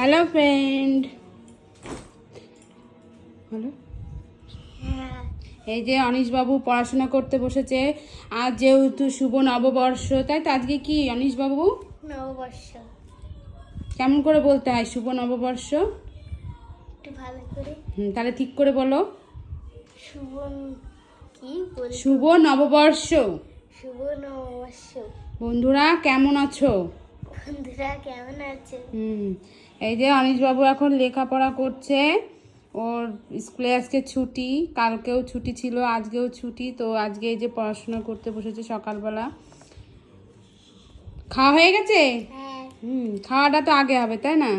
Hello friend, hello. এই যে অনিশবাবু পড়াশোনা করতে বসেছে। আজ যেহেতু শুভ নববর্ষ, তাই তো আজকে কি অনিশবাবু নববর্ষ কেমন করে বলতে হয় শুভ নববর্ষ? একটু ভালো করে তাহলে ঠিক করে বলো। শুভ কি বল শুভ নববর্ষ। শুভ নববর্ষ। বন্ধুরা কেমন আছো? বন্ধুরা কেমন আছে? এই যে অনিশবাবু এখন লেখাপড়া করছে। ওর স্কুলে আজকে ছুটি, কালকেও ছুটি ছিল, আজকেও ছুটি। তো আজকে এই যে পড়াশোনা করতে বসেছে সকালবেলা। খাওয়া হয়ে গেছে? হ্যাঁ। খাওয়াটা তো আগে হবে, তাই না?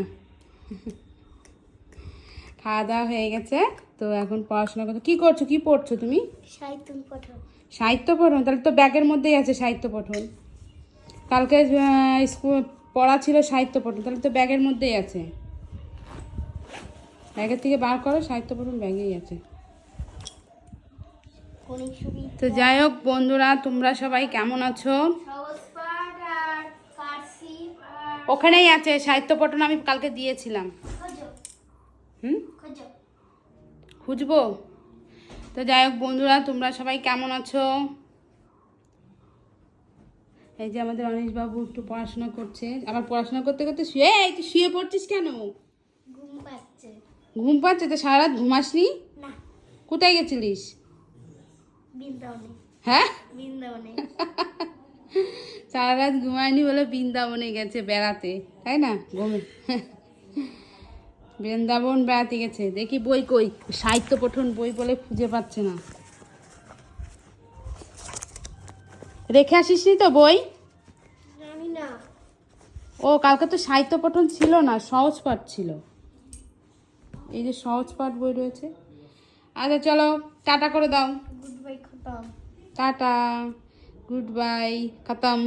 খাওয়া দাওয়া হয়ে গেছে। তো এখন পড়াশোনা করতে কি করছো, কি পড়ছো তুমি? সাহিত্য পঠন। সাহিত্য পঠন? তাহলে তো ব্যাগের মধ্যেই আছে সাহিত্য পঠন। কালকে স্কুল পড়া ছিল সাহিত্য পঠন, তাহলে তো ব্যাগের মধ্যেই আছে। ব্যাগের থেকে বার করো, সাহিত্য পঠন ব্যাগেই আছে। তো যাই হোক বন্ধুরা, তোমরা সবাই কেমন আছো? ওখানেই আছে সাহিত্য পঠন, আমি কালকে দিয়েছিলাম। খুঁজবো? তো যাই হোক বন্ধুরা, তোমরা সবাই কেমন আছো? এই যে আমাদের অনিশবাবু একটু পড়াশোনা করছে, আবার পড়াশোনা করতে করতে শুয়ে। এই তুই শুয়ে পড়ছিস কেন? ঘুম পাচ্ছে। ঘুম পাচ্ছে? তো সারা রাত ঘুমাসনি? না। কোথায় গেছিলিস? বৃন্দাবনে। হ্যাঁ, বৃন্দাবনে। সারা রাত ঘুমায়নি বলে বৃন্দাবনে গেছে বেড়াতে, তাই না? ঘুমে বৃন্দাবন বেড়াতে গেছে। দেখি বই কই, সাহিত্য পঠন বই বলে খুঁজে পাচ্ছে না। রেখে আসিসনি তো বই? জানি না। ও কালকে তো সাহিত্য পঠন ছিল না, সহজ পাঠ ছিল। এই যে সহজ পাঠ বই রয়েছে। আচ্ছা চলো, টাটা করে দাও। গুড বাই খতম। টাটা, গুড বাই, খতম।